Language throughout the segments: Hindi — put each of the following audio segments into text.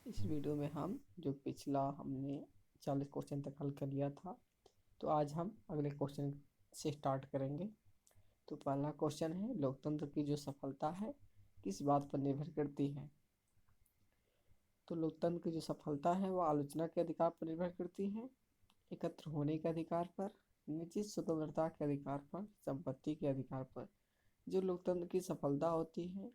इस वीडियो में हम जो पिछला हमने 40 क्वेश्चन तक हल कर लिया था, तो आज हम अगले क्वेश्चन से स्टार्ट करेंगे। तो पहला क्वेश्चन है, लोकतंत्र की जो सफलता है किस बात पर निर्भर करती है। तो लोकतंत्र की जो सफलता है वो आलोचना के अधिकार पर निर्भर करती है, एकत्र होने के अधिकार पर, निजी स्वतंत्रता के अधिकार पर, संपत्ति के अधिकार पर। जो लोकतंत्र की सफलता होती है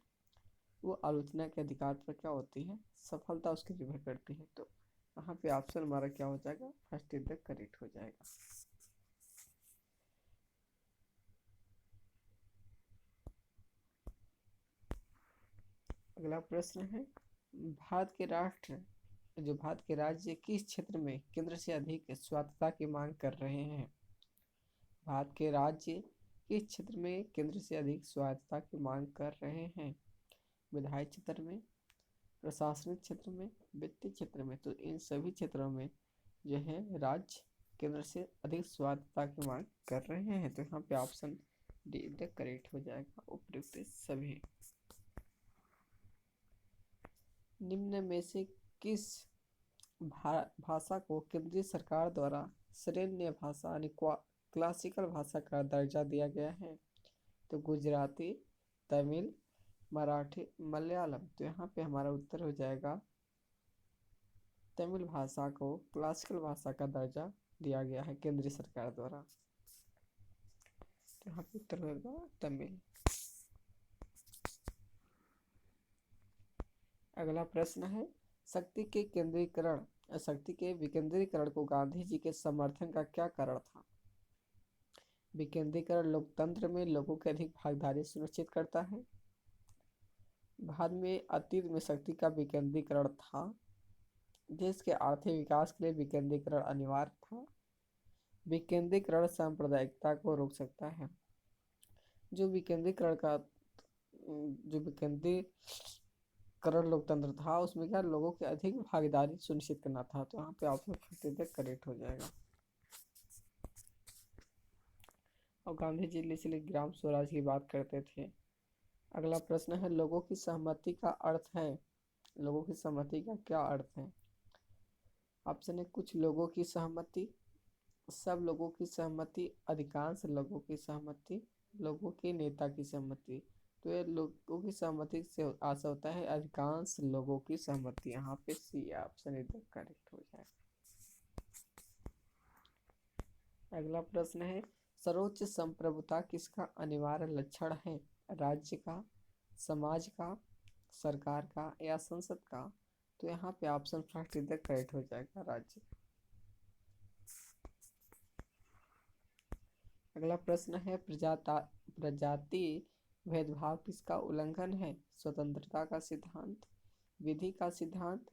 वो आलोचना के अधिकार पर क्या होती है, सफलता उसकी निर्भर करती है। तो यहाँ पे ऑप्शन हमारा क्या हो जाएगा, फर्स्ट इज द करेक्ट हो जाएगा। अगला प्रश्न है, भारत के राज्य किस क्षेत्र में केंद्र से अधिक स्वायत्तता की मांग कर रहे हैं। भारत के राज्य किस क्षेत्र में केंद्र से अधिक स्वायत्तता की मांग कर रहे हैं। विधायी क्षेत्र में, प्रशासनिक क्षेत्र में, वित्तीय क्षेत्र में। तो इन सभी क्षेत्रों में जो है राज्य केंद्र से अधिक स्वायत्तता की मांग कर रहे हैं। तो यहाँ पे ऑप्शन डी द करेक्ट हो जाएगा, उपयुक्त सभी। निम्न में से किस भाषा को केंद्रीय सरकार द्वारा श्रेण्य भाषा यानी क्लासिकल भाषा का दर्जा दिया गया है। तो गुजराती, तमिल, मराठी, मलयालम। तो यहाँ पे हमारा उत्तर हो जाएगा, तमिल भाषा को क्लासिकल भाषा का दर्जा दिया गया है केंद्रीय सरकार द्वारा। तो यहाँ पे उत्तर होगा तमिल। अगला प्रश्न है, शक्ति के विकेंद्रीकरण को गांधी जी के समर्थन का क्या कारण था। विकेंद्रीकरण लोकतंत्र में लोगों की अधिक भागीदारी सुनिश्चित करता है। भारत में अतीत में शक्ति का विकेंद्रीकरण था। देश के आर्थिक विकास के लिए विकेंद्रीकरण अनिवार्य था। विकेंद्रीकरण सांप्रदायिकता को रोक सकता है। जो विकेंद्रीकरण लोकतंत्र था उसमें क्या लोगों की अधिक भागीदारी सुनिश्चित करना था। तो यहाँ पे ऑप्शन करेक्ट हो जाएगा। और गांधी जी इसलिए ग्राम स्वराज की बात करते थे। अगला प्रश्न है, लोगों की सहमति का अर्थ है। लोगों की सहमति का क्या अर्थ है। ऑप्शन है, कुछ लोगों की सहमति, सब लोगों की सहमति, अधिकांश लोगों की सहमति, लोगों के नेता की सहमति। तो ये लोगों की सहमति से आशा होता है अधिकांश लोगों की सहमति। यहाँ पे सी ऑप्शन एकदम करेक्ट हो जाए। अगला प्रश्न है, सर्वोच्च संप्रभुता किसका अनिवार्य लक्षण है। राज्य का, समाज का, सरकार का या संसद का। तो यहाँ पे ऑप्शन फर्स्ट इधर करेक्ट हो जाएगा, राज्य। अगला प्रश्न है, प्रजाति भेदभाव किसका उल्लंघन है। स्वतंत्रता का सिद्धांत, विधि का सिद्धांत,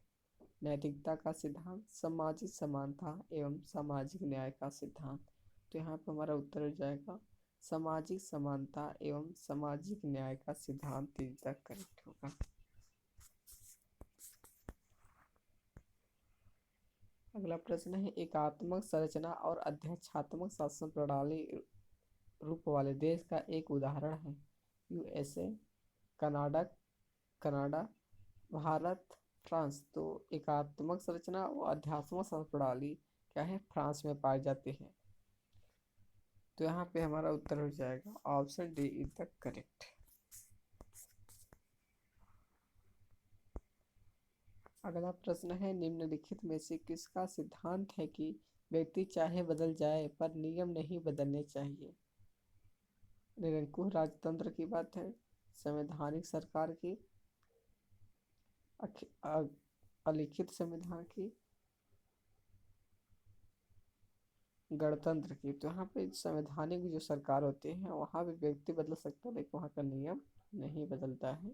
नैतिकता का सिद्धांत, सामाजिक समानता एवं सामाजिक न्याय का सिद्धांत। तो यहाँ पर हमारा उत्तर हो जाएगा सामाजिक समानता एवं सामाजिक न्याय का सिद्धांत तक करेक्ट होगा। अगला प्रश्न है, एकात्मक संरचना और अध्यक्षात्मक शासन प्रणाली रूप वाले देश का एक उदाहरण है। USA, Canada, Bharat, France. तो एकात्मक संरचना और अध्यात्मक शासन प्रणाली क्या है, फ्रांस में पाई जाती है। तो यहाँ पे हमारा उत्तर हो जाएगा option D is the correct. अगला प्रश्न है, निम्नलिखित में से किसका सिद्धांत है कि व्यक्ति चाहे बदल जाए पर नियम नहीं बदलने चाहिए। निरंकुश राजतंत्र की बात है, संवैधानिक सरकार की, अलिखित संविधान की, गणतंत्र की। तो यहाँ पे संवैधानिक जो सरकार होती है वहाँ पे व्यक्ति बदल सकता है लेकिन वहाँ का नियम नहीं बदलता है।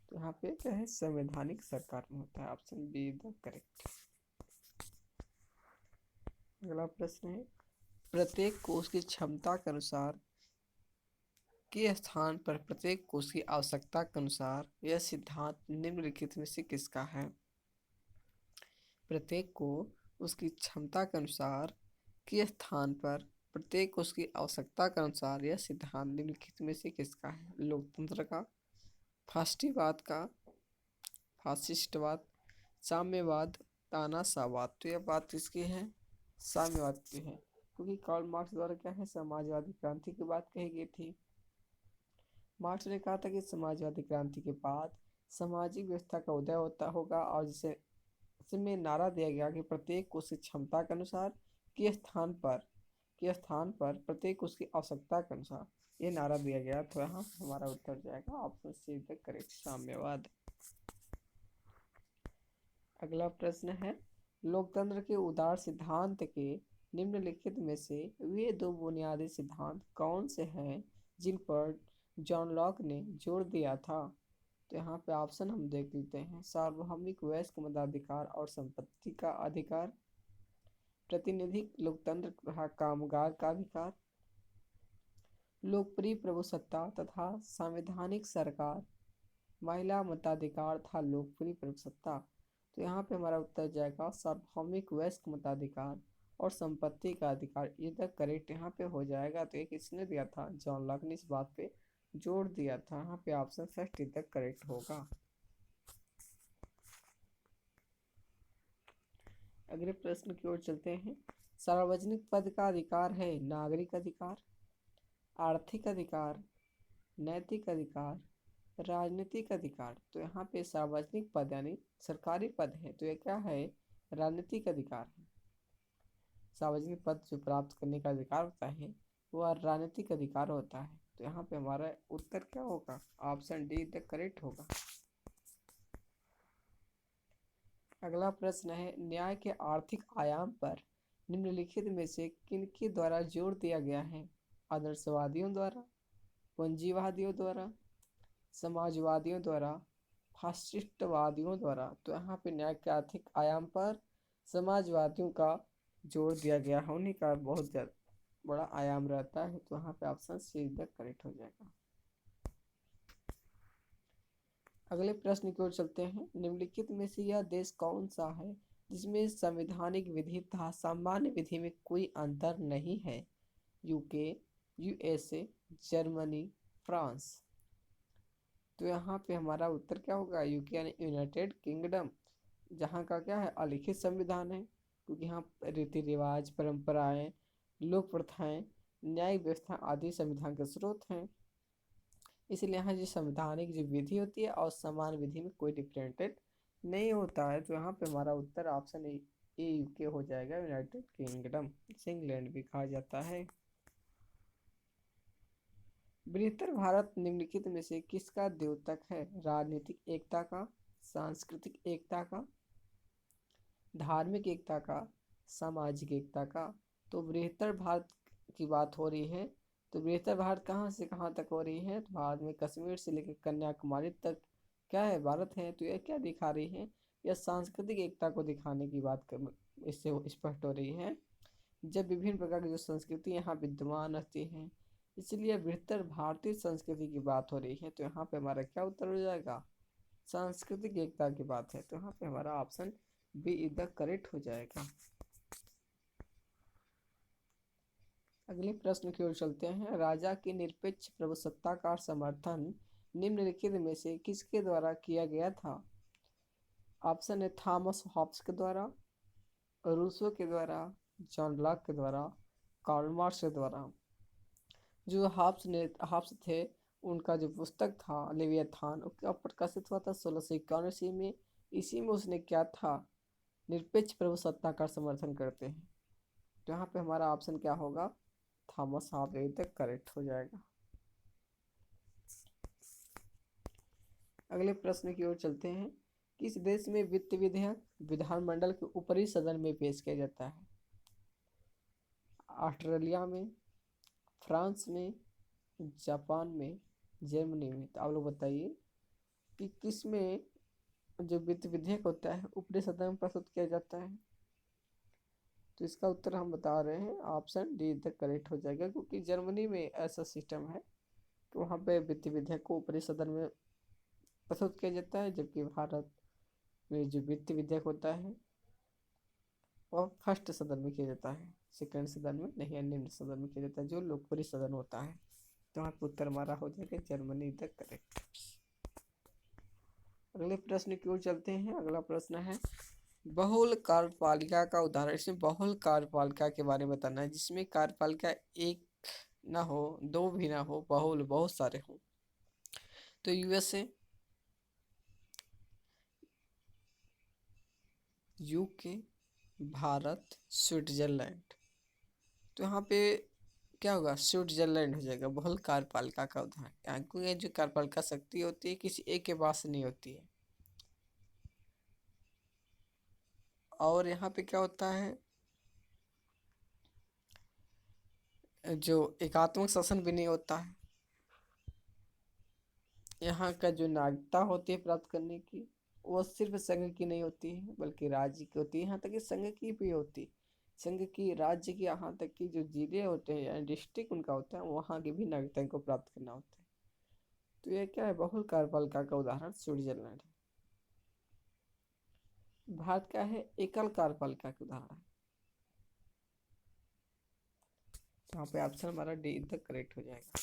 तो यहाँ पे क्या है, संवैधानिक सरकार में होता है। Option be the correct. अगला प्रश्न है, प्रत्येक कोष की क्षमता के अनुसार के स्थान पर प्रत्येक कोष की आवश्यकता के अनुसार यह सिद्धांत निम्नलिखित में से किसका है। प्रत्येक को उसकी क्षमता के अनुसार के स्थान पर प्रत्येक को उसकी आवश्यकता के अनुसार यह सिद्धांत निम्नलिखित में से किसका है। लोकतंत्र का, फास्टिवाद का, फासिस्टवाद, साम्यवाद, तानाशाहवाद। तो यह बात किसकी है? साम्यवाद की है, क्योंकि कार्ल मार्क्स द्वारा क्या है, समाजवादी क्रांति की बात कही गई थी। मार्क्स ने कहा था कि समाजवादी क्रांति के बाद सामाजिक व्यवस्था का उदय होता होगा, और जिसे इसमें नारा दिया गया कि प्रत्येक को उसकी क्षमता के अनुसार के स्थान पर प्रत्येक उसकी आवश्यकता के अनुसार, ये नारा दिया गया। तो यहाँ हमारा उत्तर जाएगा ऑप्शन सी द करेक्ट, साम्यवाद। अगला प्रश्न है, लोकतंत्र के उदार सिद्धांत के निम्नलिखित में से वे दो बुनियादी सिद्धांत कौन से हैं जिन पर जॉन लॉक ने जोर दिया था? तो यहाँ पे ऑप्शन हम देख लेते हैं। सार्वभौमिक वयस्क मताधिकार और संपत्ति का अधिकार, प्रतिनिधिक लोकतंत्र तथा कामगार का अधिकार, लोकप्रिय प्रभुसत्ता तथा संवैधानिक सरकार, महिला मताधिकार तथा लोकप्रिय प्रभुसत्ता। तो यहाँ पे हमारा उत्तर जाएगा सार्वभौमिक वयस्क मताधिकार और संपत्ति का अधिकार, ये द करेक्ट यहाँ पे हो जाएगा। तो ये किसने दिया था? जॉन लॉक ने इस बात पे जोर दिया था। यहाँ पे ऑप्शन फर्स्ट द करेक्ट होगा। अगले प्रश्न की ओर चलते हैं। सार्वजनिक पद का अधिकार है नागरिक अधिकार, आर्थिक अधिकार, नैतिक अधिकार, राजनीतिक अधिकार। तो यहाँ पे सार्वजनिक पद यानी सरकारी पद है, तो ये क्या है? राजनीतिक अधिकार है। सार्वजनिक पद जो प्राप्त करने का अधिकार होता है वह राजनीतिक अधिकार होता है। तो यहाँ पे हमारा उत्तर क्या होगा? ऑप्शन डी द करेक्ट होगा। अगला प्रश्न है, न्याय के आर्थिक आयाम पर निम्नलिखित में से किनके द्वारा जोर दिया गया है? आदर्शवादियों द्वारा, पूंजीवादियों द्वारा, समाजवादियों द्वारा, फासिस्टवादियों द्वारा। तो यहाँ पे न्याय के आर्थिक आयाम पर समाजवादियों का जोर दिया गया है, उन्हीं का बहुत ज्यादा बड़ा आयाम रहता है। तो यहाँ पे ऑप्शन सी द करेक्ट हो जाएगा। अगले प्रश्न की ओर चलते हैं। निम्नलिखित में से यह देश कौन सा है जिसमें संवैधानिक विधि तथा सामान्य विधि में कोई अंतर नहीं है? UK, USA, Germany, France. तो यहाँ पे हमारा उत्तर क्या होगा? यूके यानी यूनाइटेड किंगडम, जहाँ का क्या है? अलिखित संविधान है, क्योंकि यहाँ रीति रिवाज, परंपराएं, लोक प्रथाएं, न्यायिक व्यवस्था आदि संविधान के स्रोत हैं। इसलिए यहाँ जो संवैधानिक जो विधि होती है और समान विधि में कोई डिफरेंटेड नहीं होता है। तो यहाँ पे हमारा उत्तर ऑप्शन ए यूके हो जाएगा, यूनाइटेड किंगडम, इसे इंग्लैंड भी कहा जाता है। बृहत्तर भारत निम्नलिखित में से किसका द्योतक है? राजनीतिक एकता का, सांस्कृतिक एकता का, धार्मिक एकता का, सामाजिक एकता का। तो बृहत्तर भारत की बात हो रही है। तो बृहत्तर भारत कहाँ से कहाँ तक हो रही है? तो भारत में कश्मीर से लेकर कन्याकुमारी तक क्या है? भारत है। तो यह क्या दिखा रही है? यह सांस्कृतिक एकता को दिखाने की बात कर, इससे स्पष्ट हो रही है, जब विभिन्न प्रकार की जो संस्कृति यहाँ विद्यमान रहती हैं, इसलिए बृहत्तर भारतीय संस्कृति की बात हो रही है। तो यहाँ पे हमारा क्या उत्तर हो जाएगा? सांस्कृतिक एकता की बात है। तो यहाँ पे हमारा option B is the correct हो जाएगा। अगले प्रश्न की ओर चलते हैं। राजा की निरपेक्ष प्रभुसत्ता का समर्थन निम्नलिखित में से किसके द्वारा किया गया था? ऑप्शन है थॉमस हॉब्स के द्वारा, रूसो के द्वारा, जॉन लॉक के द्वारा, कार्ल मार्क्स के द्वारा। जो हॉब्स थे, उनका जो पुस्तक था लेवियाथान, उसका प्रकाशित हुआ था 1651 ईस्वी में। इसी में उसने क्या था? निरपेक्ष प्रभुसत्ता का समर्थन करते हैं। तो यहाँ पे हमारा ऑप्शन क्या होगा? थॉमस हॉब्स तक करेक्ट हो जाएगा। अगले प्रश्न की ओर चलते हैं। किस देश में वित्त विधेयक विधानमंडल के ऊपरी सदन में पेश किया जाता है? ऑस्ट्रेलिया में, फ्रांस में, जापान में, जर्मनी में। तो आप लोग बताइए कि किस में जो वित्त विधेयक होता है ऊपरी सदन में प्रस्तुत किया जाता है? तो इसका उत्तर हम बता रहे हैं, ऑप्शन डी द करेक्ट हो जाएगा, क्योंकि जर्मनी में ऐसा सिस्टम है कि वहाँ पे वित्त विधेयक को ऊपरी सदन में प्रस्तुत किया जाता है, जबकि भारत में जो वित्त विधेयक होता है वह फर्स्ट सदन में किया जाता है, सेकंड सदन में नहीं, या निम्न सदन में किया जाता है, जो लोकप्रिय सदन होता है। तो यहाँ पर उत्तर हमारा हो जाएगा जर्मनी द करेक्ट। अगले प्रश्न की ओर चलते हैं। अगला प्रश्न है बहुल कार्यपालिका का उदाहरण। इसमें बहुल कार्यपालिका के बारे में बताना है, जिसमें कार्यपालिका एक ना हो, दो भी ना हो, बहुल बहुत सारे हो। तो यूएसए, यूके, भारत, स्विट्जरलैंड। तो यहाँ पे क्या होगा, स्विट्जरलैंड हो जाएगा बहुल कार्यपालिका का उदाहरण। यहाँ को ये जो कार्यपालिका शक्ति होती है किसी एक के पास नहीं होती है। और यहाँ पे क्या होता है, जो एकात्मक शासन भी नहीं होता है। यहाँ का जो नागरिकता होती है प्राप्त करने की, वो सिर्फ संघ की नहीं होती है बल्कि राज्य की होती है। यहाँ तक कि संघ की भी होती है, संघ की, राज्य की, यहाँ तक कि जो जिले होते हैं यानी डिस्ट्रिक्ट उनका होता है, वहाँ की भी नागरिकता को प्राप्त करना होता है। तो ये क्या है, बहुल कार्यपालिका का उदाहरण स्विट्जरलैंड है। भारत का है एकल कार्यपालिका का उदाहरण। यहाँ पे ऑप्शन हमारा डी तक करेक्ट हो जाएगा।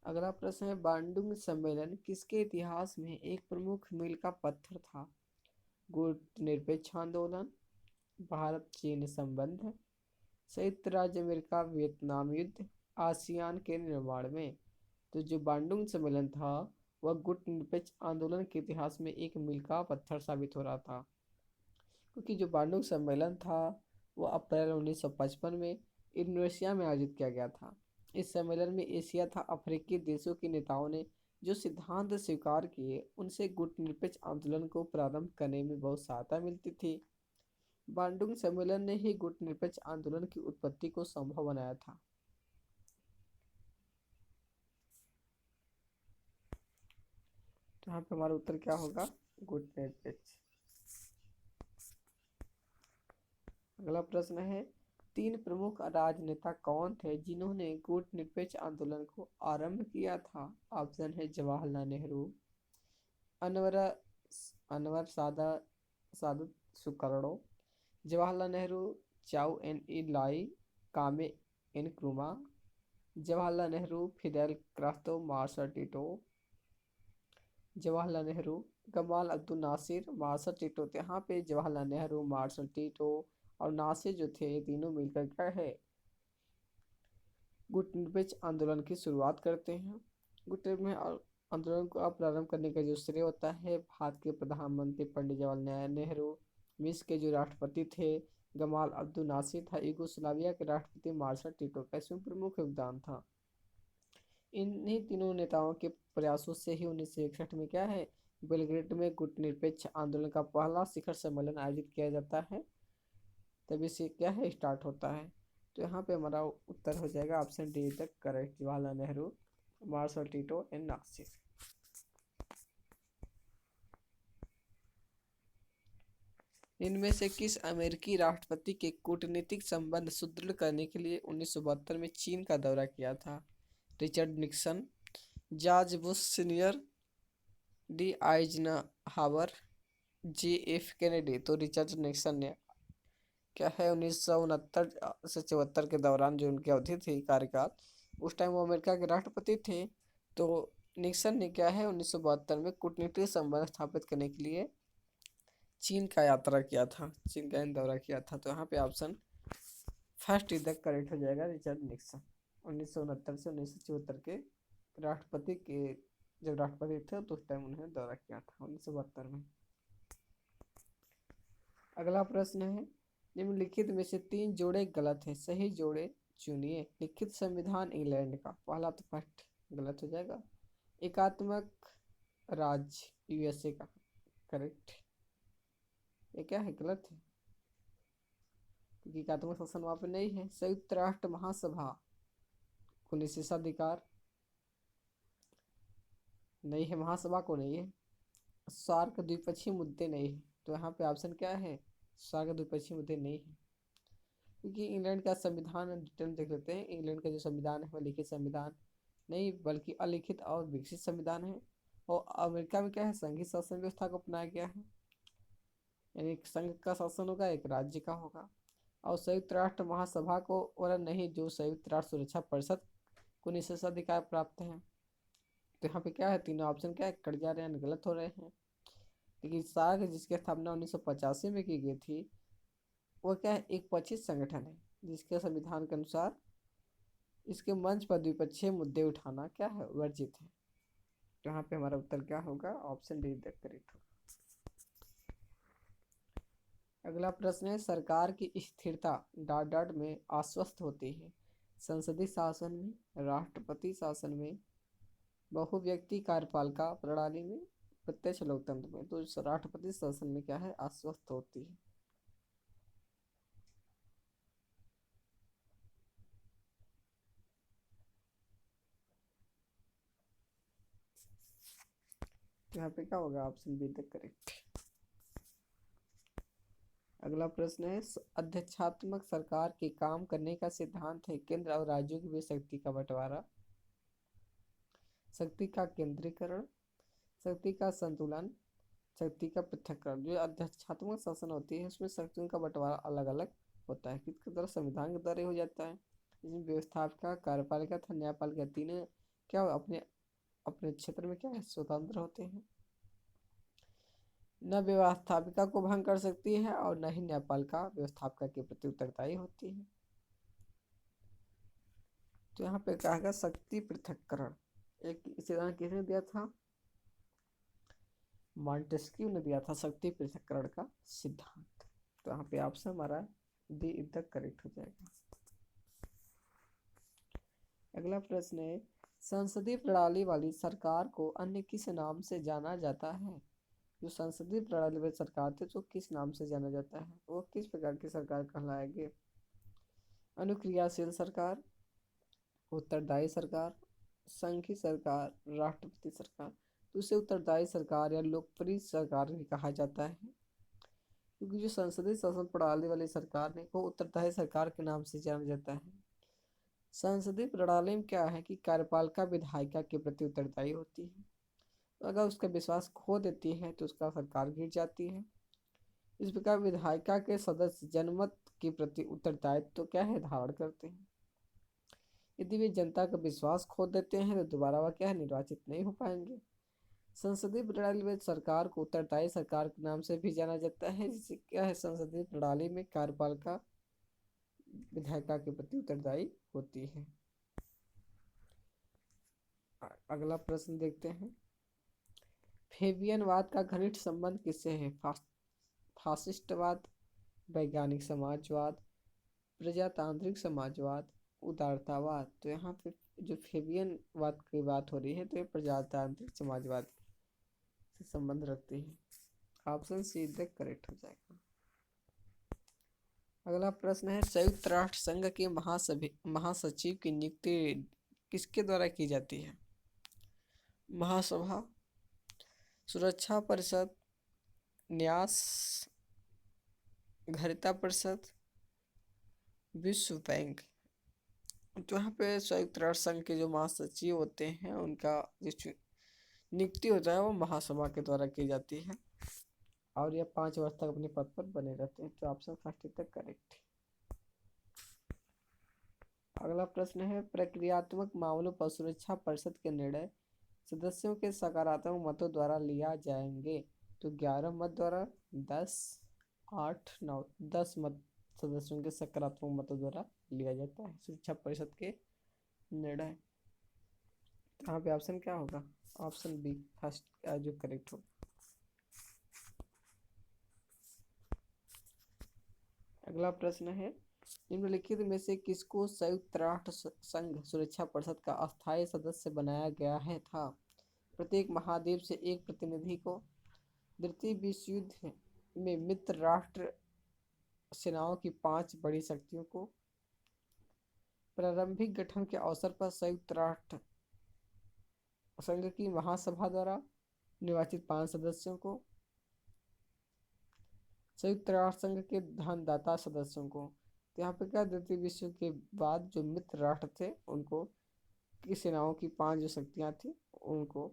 अगला प्रश्न है बांडुंग सम्मेलन किसके इतिहास में एक प्रमुख मील का पत्थर था। गुटनिरपेक्ष आंदोलन, भारत चीन संबंध, संयुक्त राज्य अमेरिका वियतनाम युद्ध, आसियान के निर्माण में। तो जो बांडुंग सम्मेलन था वह गुटनिरपेक्ष आंदोलन के इतिहास में एक मील का पत्थर साबित हो रहा था, क्योंकि जो बांडुंग सम्मेलन था वो अप्रैल 1955 में इंडोनेशिया में आयोजित किया गया था। इस सम्मेलन में एशिया तथा अफ्रीकी देशों के नेताओं ने जो सिद्धांत स्वीकार किए उनसे गुटनिरपेक्ष आंदोलन को प्रारंभ करने में बहुत सहायता मिलती थी। बांडुंग सम्मेलन ने ही गुटनिरपेक्ष आंदोलन की उत्पत्ति को संभव बनाया था। तो यहाँ पे हमारा उत्तर क्या होगा, गुटनिरपेक्ष। अगला प्रश्न है तीन प्रमुख राजनेता कौन थे जिन्होंने गुटनिरपेक्ष आंदोलन को आरंभ किया था। ऑप्शन है Jawaharlal Nehru, Anwar Anwar Sadat Sukarno, Jawaharlal Nehru, Chou En Lai, Kwame Nkrumah, Jawaharlal Nehru, Fidel Castro, Marshal Tito, Jawaharlal Nehru, Gamal Abdul Nasser, Marshal Tito. तो यहाँ पे जवाहरलाल नेहरू, मार्शल टिटो और नासिर जो थे ये तीनों मिलकर क्या है, गुटनिरपेक्ष आंदोलन की शुरुआत करते हैं। गुटनिरपेक्ष आंदोलन को प्रारंभ करने का जो श्रेय होता है भारत के प्रधानमंत्री पंडित जवाहरलाल नेहरू, मिस्र के जो राष्ट्रपति थे गमाल अब्दुल नासिर था, यूगोस्लाविया के राष्ट्रपति मार्शल टिटो का इसमें प्रमुख योगदान था। इन्हीं तीनों नेताओं के प्रयासों से ही 1961 में क्या है, बेलग्रेड में गुटनिरपेक्ष आंदोलन का पहला शिखर सम्मेलन आयोजित किया जाता है। तभी से क्या है, स्टार्ट होता है। तो यहाँ पे हमारा उत्तर हो जाएगा ऑप्शन डी तक correct, Jawaharlal Nehru, Marshal Tito and Nasser. इनमें से किस अमेरिकी राष्ट्रपति के कूटनीतिक संबंध सुदृढ़ करने के लिए 1972 में चीन का दौरा किया था। Richard Nixon, George Bush senior, D Eisenhower, G F Kennedy. तो रिचर्ड निक्सन ने क्या है 1969 से 74 के दौरान जो उनकी अवधि थी कार्यकाल, उस टाइम वो अमेरिका के राष्ट्रपति थे। तो निक्सन ने क्या है 1972 में कूटनीतिक संबंध स्थापित करने के लिए चीन का यात्रा किया था, चीन का दौरा किया था। तो यहाँ पे ऑप्शन फर्स्ट इधर करेक्ट हो जाएगा, रिचर्ड निक्सन 1969 से 1974 के राष्ट्रपति के, जब राष्ट्रपति थे तो उस टाइम उन्होंने दौरा किया था 1972 में। अगला प्रश्न है निम्नलिखित में से तीन जोड़े गलत है, सही जोड़े चुनिए। लिखित संविधान इंग्लैंड का, पहला तो फर्स्ट गलत हो जाएगा। एकात्मक राज्य यूएसए का, करेक्ट। ये क्या है, गलत है क्योंकि एकात्मक शासन वहां पे नहीं है। संयुक्त राष्ट्र महासभा को निषेधाधिकार नहीं है, महासभा को नहीं है। सार्क द्विपक्षीय मुद्दे नहीं है। तो यहाँ पे ऑप्शन क्या है, सार्क द्विपक्षीय मुद्दे नहीं है। क्योंकि इंग्लैंड का संविधान डिटेल देख लेते हैं। इंग्लैंड का जो संविधान है वह लिखित संविधान नहीं बल्कि अलिखित और विकसित संविधान है। और अमेरिका में क्या है, संघीय शासन व्यवस्था को अपनाया गया है, यानी एक संघ का शासन होगा, एक राज्य का होगा। और संयुक्त राष्ट्र महासभा को वाला नहीं, जो संयुक्त राष्ट्र सुरक्षा परिषद को निषेधाधिकार प्राप्त है। तो यहाँ पे क्या है, तीनों ऑप्शन क्या है, कट जा रहे हैं, गलत हो रहे हैं। लेकिन सार्क जिसकी स्थापना 1985 में की गई थी, वो क्या है, एक पक्षी संगठन है जिसके संविधान के अनुसार इसके मंच पर द्विपक्षीय मुद्दे उठाना क्या है, वर्जित है। तो यहाँ पे हमारा उत्तर क्या होगा, ऑप्शन डी द करेक्ट होगा। अगला प्रश्न है, सरकार की स्थिरता डॉट डॉट में आश्वस्त होती है, संसदीय शासन में, राष्ट्रपति शासन में, बहुव्यक्ति कार्यपालिका प्रणाली में, प्रत्यक्ष लोकतंत्र में। तो राष्ट्रपति शासन में क्या है, आश्वस्त होती है। तो यहाँ पे क्या होगा, ऑप्शन बी द करेक्ट। अगला प्रश्न है, अध्यक्षात्मक सरकार के काम करने का सिद्धांत है, केंद्र और राज्यों के बीच शक्ति का बंटवारा, शक्ति का केंद्रीकरण, शक्ति का संतुलन, शक्ति का पृथक्करण। जो अध्यक्षात्मक शासन होती है उसमें शक्तियों का बंटवारा अलग अलग होता है, किसके द्वारा, संविधान के द्वारा हो जाता है। इसमें व्यवस्थापिका, कार्यपालिका तथा न्यायपालिका तीनों क्या अपने अपने क्षेत्र में क्या है, स्वतंत्र होते हैं। न व्यवस्थापिका को भंग कर सकती है और न ही न्यायपालिका व्यवस्थापिका के प्रति उत्तरदायी होती है। तो यहाँ पे कहा गया शक्ति पृथक्करण, एक सिद्धांत किसने दिया था, मॉन्टेस्क्यू ने दिया था शक्ति पृथक्करण का सिद्धांत। तो यहाँ पे ऑप्शन हमारा डी इज द करेक्ट हो जाएगा। अगला प्रश्न है, संसदीय प्रणाली वाली सरकार को अन्य किस नाम से जाना जाता है। जो संसदीय प्रणाली वाली सरकार थी तो किस नाम से जाना जाता है, वो किस प्रकार की सरकार कहलाएगी, अनुक्रियाशील सरकार, उत्तरदायी सरकार, संघीय सरकार, राष्ट्रपति सरकार। तो उसे उत्तरदायी सरकार या लोकप्रिय सरकार भी कहा जाता है, क्योंकि जो संसदीय शासन प्रणाली वाली सरकार है वो उत्तरदायी सरकार के नाम से जाना जाता है। संसदीय प्रणाली में क्या है कि कार्यपालिका विधायिका के प्रति उत्तरदायी होती है, अगर उसका विश्वास खो देती है तो उसका सरकार गिर जाती है। इस प्रकार विधायिका के सदस्य जनमत के प्रति उत्तरदायित्व तो क्या है, धारण करते हैं। यदि वे जनता का विश्वास खो देते हैं तो दोबारा वह क्या है, निर्वाचित नहीं हो पाएंगे। संसदीय प्रणाली में सरकार को उत्तरदायी सरकार के नाम से भी जाना जाता है, जिससे क्या है, संसदीय प्रणाली में कार्यपालिका विधायिका के प्रति उत्तरदायी होती है। अगला प्रश्न देखते हैं, फेबियनवाद का घनिष्ठ संबंध किससे है, फासिस्टवाद, वैज्ञानिक समाजवाद, प्रजातांत्रिक समाजवाद, उदारतावाद। तो यहाँ पे जो फेबियनवाद की बात हो रही है तो ये प्रजातांत्रिक समाजवाद से संबंध रखती है। ऑप्शन सी द करेक्ट हो जाएगा। अगला प्रश्न है, संयुक्त राष्ट्र संघ के महासचिव की नियुक्ति किसके द्वारा की जाती है, महासभा, सुरक्षा परिषद, न्यास घरिता परिषद, विश्व बैंक। तो यहाँ पे संयुक्त राष्ट्र संघ के जो महासचिव होते हैं उनका जो नियुक्ति होता है वो महासभा के द्वारा की जाती है, और यह 5 वर्ष तक अपने पद पर बने रहते हैं। तो ऑप्शन फर्स्ट तक करेक्ट। अगला प्रश्न है, प्रक्रियात्मक मामलों पर सुरक्षा परिषद के निर्णय सदस्यों के सकारात्मक मतों द्वारा लिया जाएंगे। तो 11 मत द्वारा, 10, 8, 9, 10 मत सदस्यों के सकारात्मक मतों द्वारा लिया जाता है सुरक्षा परिषद के निर्णय। यहाँ पे ऑप्शन क्या होगा, ऑप्शन बी फर्स्ट जो करेक्ट होगा। अगला प्रश्न है, निम्नलिखित में से किसको संयुक्त राष्ट्र संघ सुरक्षा परिषद का अस्थायी सदस्य बनाया गया है था, प्रत्येक महाद्वीप से एक प्रतिनिधि को, द्वितीय विश्व युद्ध में मित्र राष्ट्र सेनाओं की 5 बड़ी शक्तियों को, प्रारंभिक गठन के अवसर पर संयुक्त राष्ट्र संघ की महासभा द्वारा निर्वाचित 5 सदस्यों को, संयुक्त राष्ट्र संघ के धनदाता सदस्यों को। तो यहाँ पे क्या, द्वितीय विश्व के बाद जो मित्र राष्ट्र थे उनको की सेनाओं की 5 जो शक्तियाँ थी उनको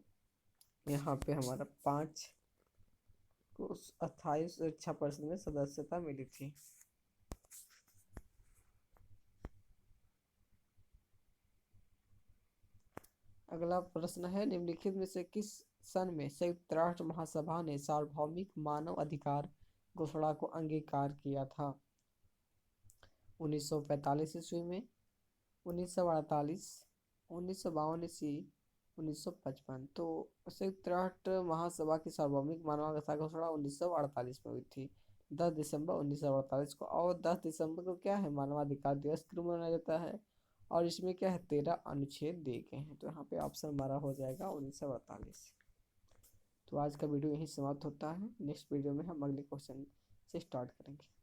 यहाँ पे हमारा 5 को अस्थायी सुरक्षा परिषद में सदस्यता मिली थी। अगला प्रश्न है, निम्नलिखित में से किस सन में संयुक्त राष्ट्र महासभा ने सार्वभौमिक मानव अधिकार घोषणा को अंगीकार किया था? 1945 ईस्वी में, 1948, 1952 ईस्वी, 1955। तो संयुक्त राष्ट्र महासभा की सार्वभौमिक मानवाधिकार घोषणा 1948 में हुई थी, 10 दिसंबर 1948 को। और 10 दिसंबर को क्या है, मानवाधिकार दिवस के रूप में मनाया जाता है। और इसमें क्या है, 13 अनुच्छेद दिए गए हैं। तो यहाँ पे ऑप्शन हमारा हो जाएगा 1948। तो आज का वीडियो यहीं समाप्त होता है। नेक्स्ट वीडियो में हम अगले क्वेश्चन से स्टार्ट करेंगे।